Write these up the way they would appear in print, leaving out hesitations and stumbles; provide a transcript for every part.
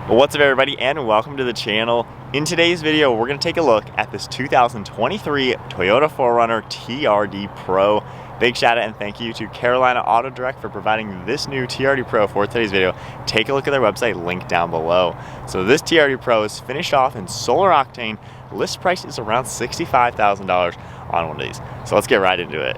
What's up everybody, and welcome to the channel. In today's video, we're going to take a look at this 2023 Toyota 4Runner TRD Pro. Big shout out and thank you to Carolina Auto Direct for providing this new TRD Pro for today's video. Take a look at their website, link down below. So this TRD Pro is finished off in Solar Octane. List price is around $65,000 on one of these. So let's get right into it.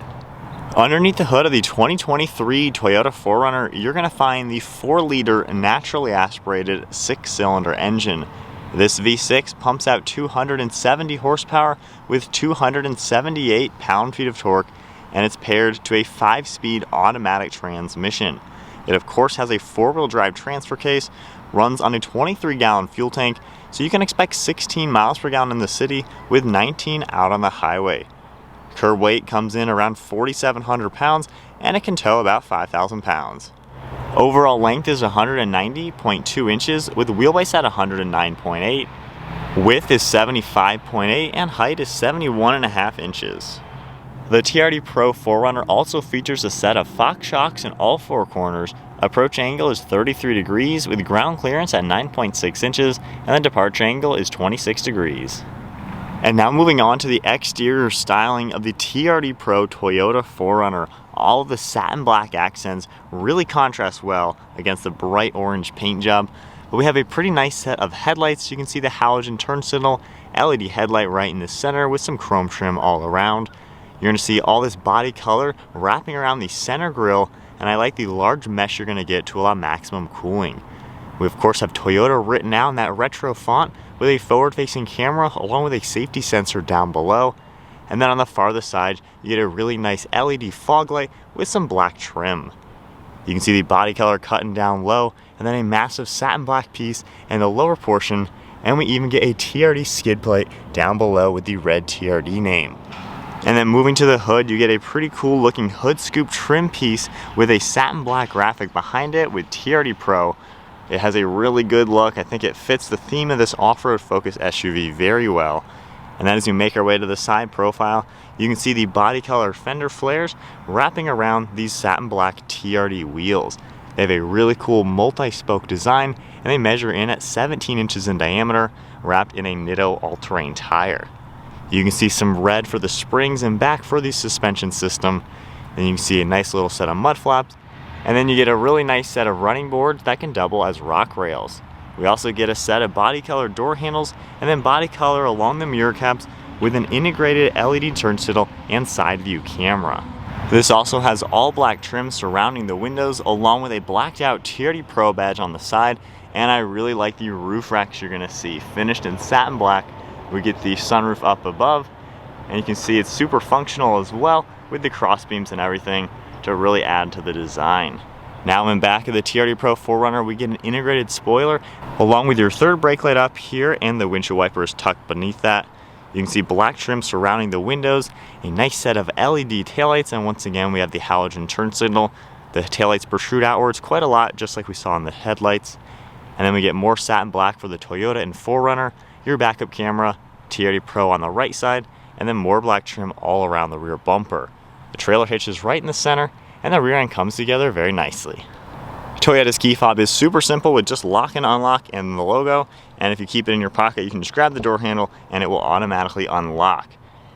Underneath the hood of the 2023 Toyota 4Runner, you're going to find the 4-liter naturally aspirated 6-cylinder engine. This V6 pumps out 270 horsepower with 278 pound-feet of torque, and it's paired to a 5-speed automatic transmission. It of course has a 4-wheel drive transfer case, runs on a 23-gallon fuel tank, so you can expect 16 miles per gallon in the city with 19 out on the highway. Curb weight comes in around 4,700 pounds, and it can tow about 5,000 pounds. Overall length is 190.2 inches with wheelbase at 109.8. Width is 75.8 and height is 71.5 inches. The TRD Pro 4Runner also features a set of Fox shocks in all 4 corners. Approach angle is 33 degrees with ground clearance at 9.6 inches, and the departure angle is 26 degrees. And now moving on to the exterior styling of the TRD Pro Toyota 4Runner. All of the satin black accents really contrast well against the bright orange paint job. But we have a pretty nice set of headlights. You can see the halogen turn signal, LED headlight right in the center with some chrome trim all around. You're going to see all this body color wrapping around the center grille, and I like the large mesh you're going to get to allow maximum cooling. We of course have Toyota written out in that retro font with a forward-facing camera along with a safety sensor down below. And then on the farther side, you get a really nice LED fog light with some black trim. You can see the body color cutting down low, and then a massive satin black piece in the lower portion, and we even get a TRD skid plate down below with the red TRD name. And then moving to the hood, you get a pretty cool looking hood scoop trim piece with a satin black graphic behind it with TRD Pro. It has a really good look. I think it fits the theme of this off-road focused SUV very well. And then as you make our way to the side profile, you can see the body color fender flares wrapping around these satin black TRD wheels. They have a really cool multi-spoke design, and they measure in at 17 inches in diameter, wrapped in a Nitto all-terrain tire. You can see some red for the springs and back for the suspension system. Then you can see a nice little set of mud flaps. And then you get a really nice set of running boards that can double as rock rails. We also get a set of body color door handles and then body color along the mirror caps with an integrated LED turn signal and side view camera. This also has all black trim surrounding the windows along with a blacked out TRD Pro badge on the side, and I really like the roof racks you're gonna see. Finished in satin black, we get the sunroof up above, and you can see it's super functional as well with the cross beams and everything to really add to the design. Now in back of the TRD Pro 4Runner, we get an integrated spoiler along with your third brake light up here and the windshield wipers tucked beneath that. You can see black trim surrounding the windows, a nice set of LED taillights, and once again we have the halogen turn signal. The taillights protrude outwards quite a lot, just like we saw in the headlights. And then we get more satin black for the Toyota and 4Runner, your backup camera, TRD Pro on the right side, and then more black trim all around the rear bumper. The trailer hitch is right in the center, and the rear end comes together very nicely. Toyota's key fob is super simple with just lock and unlock and the logo, and if you keep it in your pocket, you can just grab the door handle and it will automatically unlock.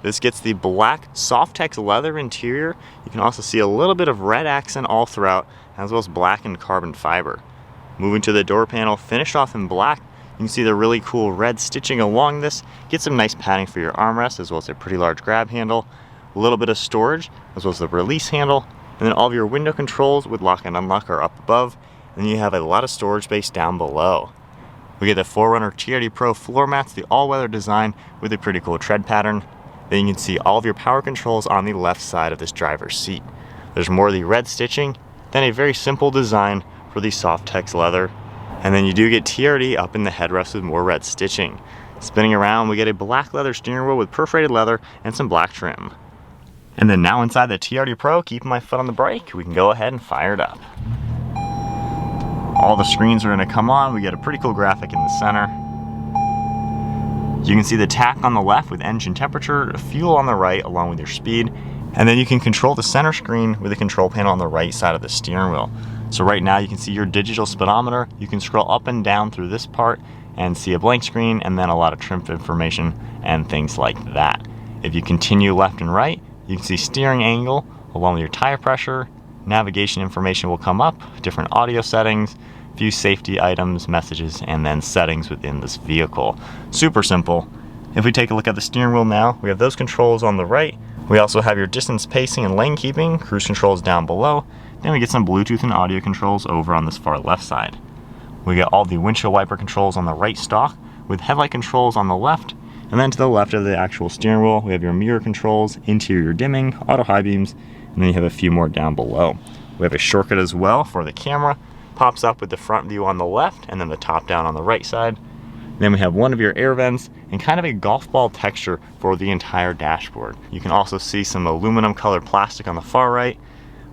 This gets the black Softex leather interior. You can also see a little bit of red accent all throughout, as well as black and carbon fiber. Moving to the door panel, finished off in black, you can see the really cool red stitching along this. Get some nice padding for your armrest, as well as a pretty large grab handle. A little bit of storage, as well as the release handle, and then all of your window controls with lock and unlock are up above, and then you have a lot of storage space down below. We get the 4Runner TRD Pro floor mats, the all-weather design with a pretty cool tread pattern. Then you can see all of your power controls on the left side of this driver's seat. There's more of the red stitching, then a very simple design for the Softex leather, and then you do get TRD up in the headrest with more red stitching. Spinning around, we get a black leather steering wheel with perforated leather and some black trim. And then now inside the TRD Pro, keeping my foot on the brake, we can go ahead and fire it up. All the screens are going to come on. We get a pretty cool graphic in the center. You can see the tach on the left with engine temperature, fuel on the right along with your speed, And then you can control the center screen with the control panel on the right side of the steering wheel. So right now you can see your digital speedometer. You can scroll up and down through this part and see a blank screen and then a lot of trim information and things like that. If you continue left and right, you can see steering angle along with your tire pressure. Navigation information will come up, different audio settings, few safety items, messages, and then settings within this vehicle. Super simple. If we take a look at the steering wheel now, we have those controls on the right. We also have your distance pacing and lane keeping, cruise controls down below. Then we get some Bluetooth and audio controls over on this far left side. We get all the windshield wiper controls on the right stalk with headlight controls on the left. And then to the left of the actual steering wheel, we have your mirror controls, interior dimming, auto high beams, and then you have a few more down below. We have a shortcut as well for the camera. Pops up with the front view on the left and then the top down on the right side. Then we have one of your air vents and kind of a golf ball texture for the entire dashboard. You can also see some aluminum colored plastic on the far right.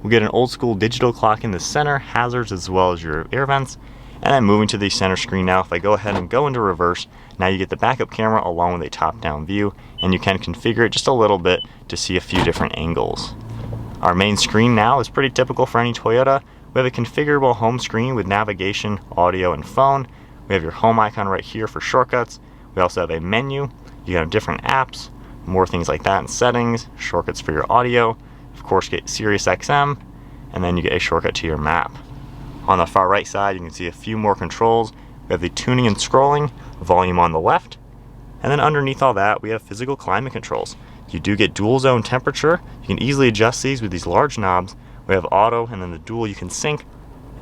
We get an old school digital clock in the center, hazards as well as your air vents. And then moving to the center screen now, if I go ahead and go into reverse, now you get the backup camera along with a top down view, and you can configure it just a little bit to see a few different angles. Our main screen now is pretty typical for any Toyota. We have a configurable home screen with navigation, audio, and phone. We have your home icon right here for shortcuts. We also have a menu. You have different apps, more things like that in settings, shortcuts for your audio. Of course, get Sirius XM, and then you get a shortcut to your map. On the far right side, you can see a few more controls. We have the tuning and scrolling, volume on the left, and then underneath all that, we have physical climate controls. You do get dual zone temperature. You can easily adjust these with these large knobs. We have auto, and then the dual you can sync,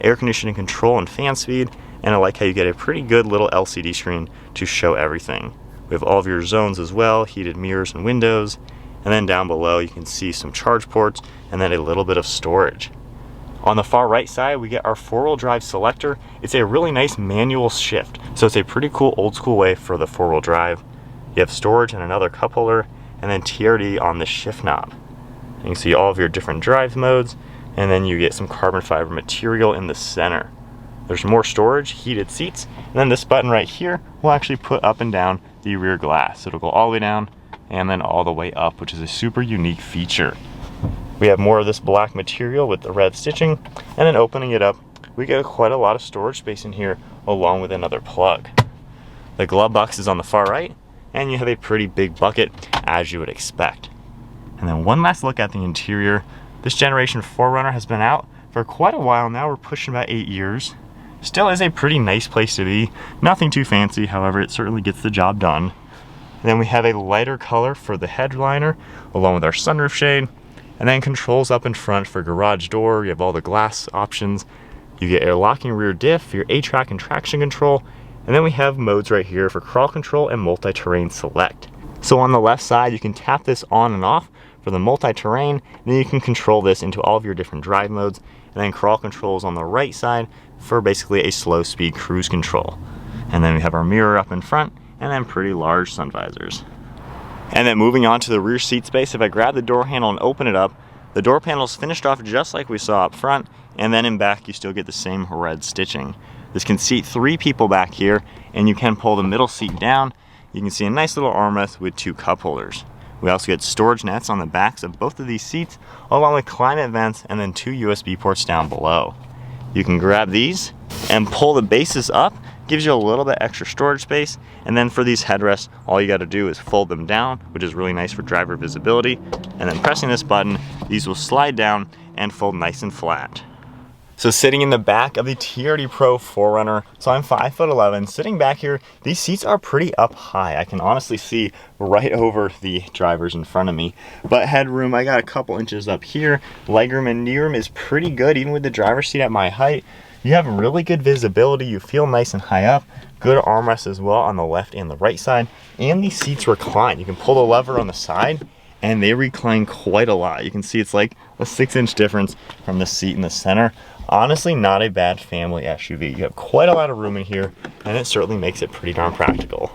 air conditioning control and fan speed, and I like how you get a pretty good little LCD screen to show everything. We have all of your zones as well, heated mirrors and windows, and then down below you can see some charge ports and then a little bit of storage. On the far right side, we get our four-wheel drive selector. It's a really nice manual shift, so it's a pretty cool old school way for the four-wheel drive. You have storage and another cup holder, and then TRD on the shift knob. You can see all of your different drive modes, and then you get some carbon fiber material in the center. There's more storage, heated seats, and then this button right here will actually put up and down the rear glass. So it'll go all the way down and then all the way up, which is a super unique feature. We have more of this black material with the red stitching, and then opening it up, we get quite a lot of storage space in here along with another plug. The glove box is on the far right, and you have a pretty big bucket as you would expect. And then one last look at the interior. This generation 4Runner has been out for quite a while now. We're pushing about 8 years. Still is a pretty nice place to be. Nothing too fancy, however, it certainly gets the job done. And then we have a lighter color for the headliner along with our sunroof shade. And then controls up in front for garage door. You have all the glass options. You get air locking rear diff, your A-track and traction control. And then we have modes right here for crawl control and multi-terrain select. So on the left side, you can tap this on and off for the multi-terrain. Then you can control this into all of your different drive modes. And then crawl controls on the right side for basically a slow speed cruise control. And then we have our mirror up in front and then pretty large sun visors. And then moving on to the rear seat space, if I grab the door handle and open it up, the door panel is finished off just like we saw up front, and then in back you still get the same red stitching. This can seat 3 people back here, and you can pull the middle seat down. You can see a nice little armrest with 2 cup holders. We also get storage nets on the backs of both of these seats, along with climate vents and then 2 USB ports down below. You can grab these and pull the bases up, gives you a little bit extra storage space, and then for these headrests, all you gotta do is fold them down, which is really nice for driver visibility, and then pressing this button, these will slide down and fold nice and flat. So sitting in the back of the TRD Pro 4Runner, so I'm 5'11", sitting back here, these seats are pretty up high. I can honestly see right over the drivers in front of me. But headroom, I got a couple inches up here. Legroom and kneeroom is pretty good, even with the driver's seat at my height. You have really good visibility, you feel nice and high up. Good armrests as well on the left and the right side. And these seats recline. You can pull the lever on the side and they recline quite a lot. You can see it's like a 6-inch difference from the seat in the center. Honestly, not a bad family SUV. You have quite a lot of room in here, and it certainly makes it pretty darn practical.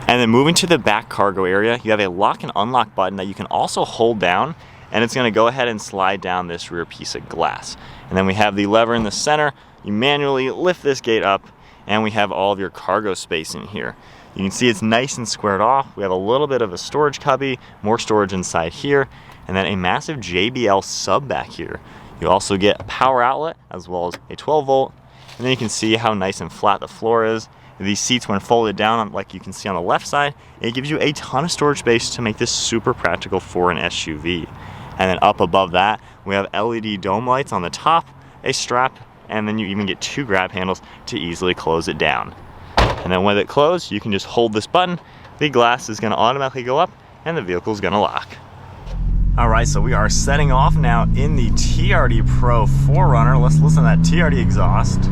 And then moving to the back cargo area, you have a lock and unlock button that you can also hold down, and it's gonna go ahead and slide down this rear piece of glass. And then we have the lever in the center. You manually lift this gate up, and we have all of your cargo space in here. You can see it's nice and squared off. We have a little bit of a storage cubby, more storage inside here, and then a massive JBL sub back here. You also get a power outlet as well as a 12 volt, and then you can see how nice and flat the floor is. These seats, when folded down, like you can see on the left side, it gives you a ton of storage space to make this super practical for an SUV. And then up above that, we have LED dome lights on the top, a strap, and then you even get 2 grab handles to easily close it down. And then when it closes, you can just hold this button, the glass is gonna automatically go up, and the vehicle is gonna lock. All right, so we are setting off now in the TRD Pro 4Runner. Let's listen to that TRD exhaust.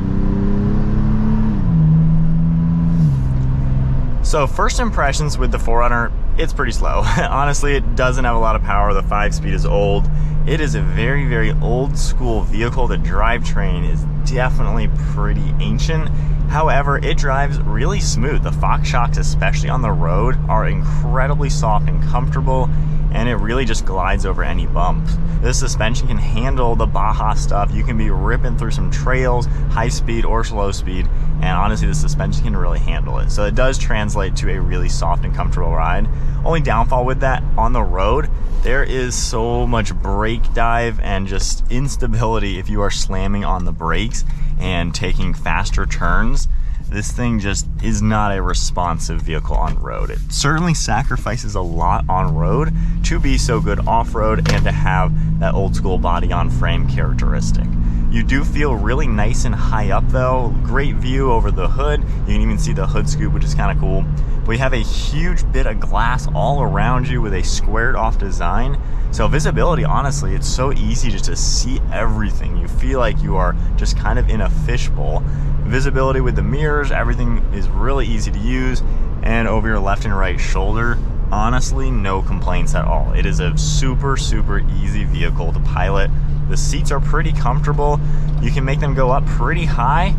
So first impressions with the 4Runner, it's pretty slow. Honestly, it doesn't have a lot of power. The 5-speed is old. It is a very, very old school vehicle. The drivetrain is definitely pretty ancient. However, it drives really smooth. The Fox shocks, especially on the road, are incredibly soft and comfortable, and it really just glides over any bumps. This suspension can handle the Baja stuff. You can be ripping through some trails, high speed or slow speed, and honestly, the suspension can really handle it. So it does translate to a really soft and comfortable ride. Only downfall with that, on the road, there is so much brake dive and just instability if you are slamming on the brakes and taking faster turns. This thing just is not a responsive vehicle on road. It certainly sacrifices a lot on road to be so good off-road and to have that old school body on frame characteristic. You do feel really nice and high up though. Great view over the hood. You can even see the hood scoop, which is kind of cool. We have a huge bit of glass all around you with a squared off design. So visibility, honestly, it's so easy just to see everything. You feel like you are just kind of in a fishbowl. Visibility with the mirrors, everything is really easy to use. And over your left and right shoulder, honestly, no complaints at all. It is a super, super easy vehicle to pilot. The seats are pretty comfortable. You can make them go up pretty high.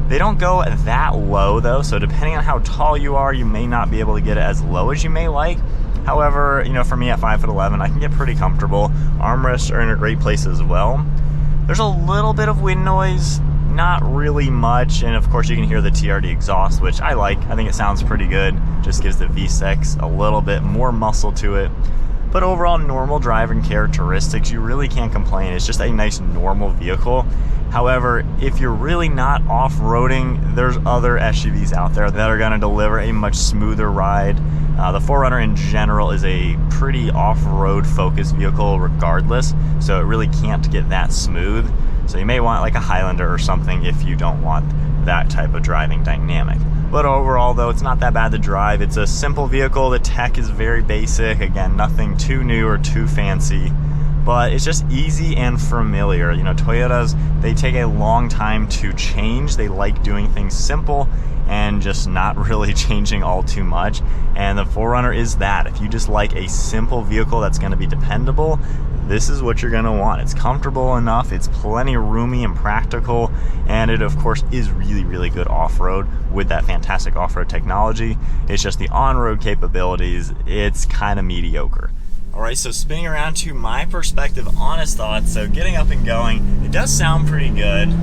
They don't go that low though, so depending on how tall you are, you may not be able to get it as low as you may like. However, you know, for me at 5'11", I can get pretty comfortable. Armrests are in a great place as well. There's a little bit of wind noise, not really much, and of course you can hear the TRD exhaust, which I like. I think it sounds pretty good. Just gives the V6 a little bit more muscle to it. But overall, normal driving characteristics, you really can't complain. It's just a nice normal vehicle. However, if you're really not off-roading, there's other SUVs out there that are gonna deliver a much smoother ride. The 4Runner in general is a pretty off-road focused vehicle regardless, so it really can't get that smooth. So you may want like a Highlander or something if you don't want that type of driving dynamic. But overall though, it's not that bad to drive. It's a simple vehicle. The tech is very basic. Again, nothing too new or too fancy, but it's just easy and familiar. You know, Toyotas, they take a long time to change. They like doing things simple and just not really changing all too much. And the 4Runner is that. If you just like a simple vehicle that's gonna be dependable, this is what you're gonna want. It's comfortable enough, it's plenty roomy and practical, and it of course is really, really good off-road with that fantastic off-road technology. It's just the on-road capabilities, it's kind of mediocre. All right, so spinning around to my perspective, honest thoughts, so getting up and going, it does sound pretty good.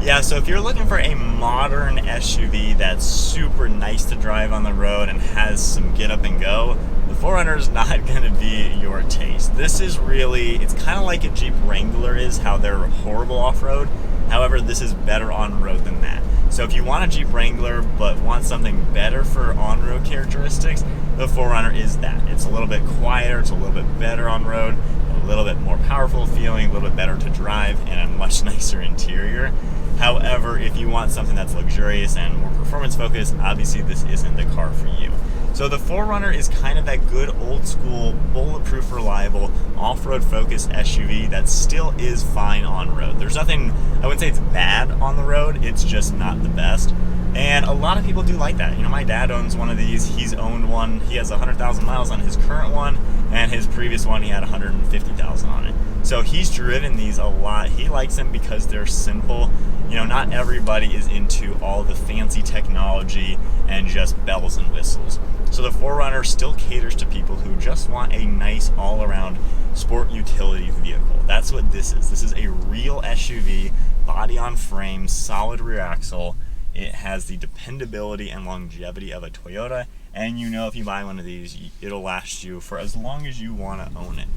Yeah, so if you're looking for a modern SUV that's super nice to drive on the road and has some get up and go, the 4Runner is not gonna be your taste. This is really, it's kind of like a Jeep Wrangler is, how they're horrible off-road. However, this is better on-road than that. So if you want a Jeep Wrangler but want something better for on-road characteristics, the 4Runner is that. It's a little bit quieter, it's a little bit better on-road, a little bit more powerful feeling, a little bit better to drive, and a much nicer interior. However, if you want something that's luxurious and more performance focused, obviously this isn't the car for you. So the 4Runner is kind of that good old school, bulletproof, reliable, off-road focused SUV that still is fine on road. There's nothing, I wouldn't say it's bad on the road, it's just not the best. And a lot of people do like that. You know, my dad owns one of these, he's owned one, he has 100,000 miles on his current one, and his previous one he had 150,000 on it. So he's driven these a lot. He likes them because they're simple you know, not everybody is into all the fancy technology and just bells and whistles. So the 4Runner still caters to people who just want a nice all-around sport utility vehicle. That's what this is. This is a real SUV, body on frame, solid rear axle. It has the dependability and longevity of a Toyota, and you know if you buy one of these, it'll last you for as long as you want to own it.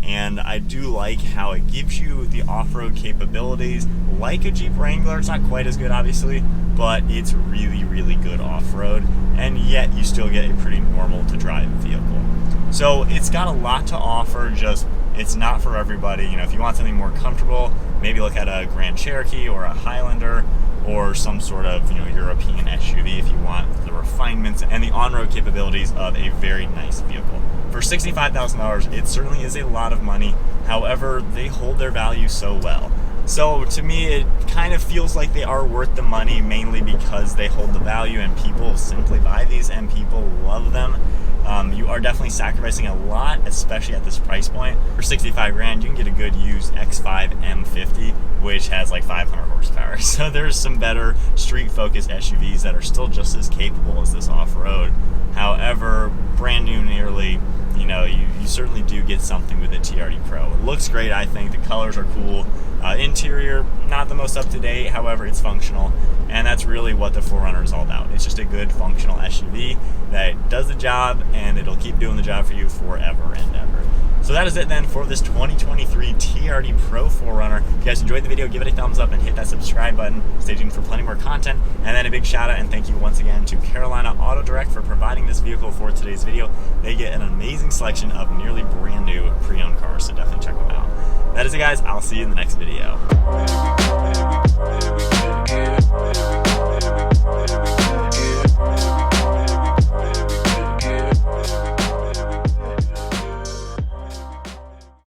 And I do like how it gives you the off-road capabilities like a Jeep Wrangler. It's not quite as good, obviously, but it's really, really good off-road, and yet you still get a pretty normal to drive vehicle. So it's got a lot to offer, just it's not for everybody. You know, if you want something more comfortable, maybe look at a Grand Cherokee or a Highlander or some sort of, you know, European SUV if you want the refinements and the on-road capabilities of a very nice vehicle. For $65,000, it certainly is a lot of money. However, they hold their value so well. So to me, it kind of feels like they are worth the money, mainly because they hold the value and people simply buy these and people love them. You are definitely sacrificing a lot, especially at this price point. For 65 grand, you can get a good used X5 M50, which has like 500 horsepower. So there's some better street-focused SUVs that are still just as capable as this off-road. However, brand new nearly, you know, you certainly do get something with the TRD Pro. It looks great, I think. The colors are cool. Interior, not the most up-to-date, however, it's functional. And that's really what the 4Runner is all about. It's just a good functional SUV that does the job, and it'll keep doing the job for you forever and ever. So that is it then for this 2023 TRD Pro 4Runner. If you guys enjoyed the video, give it a thumbs up and hit that subscribe button. Stay tuned for plenty more content. And then a big shout out and thank you once again to Carolina Auto Direct for providing this vehicle for today's video. They get an amazing selection of nearly brand new pre-owned cars, so definitely check them out. That is it, guys. I'll see you in the next video.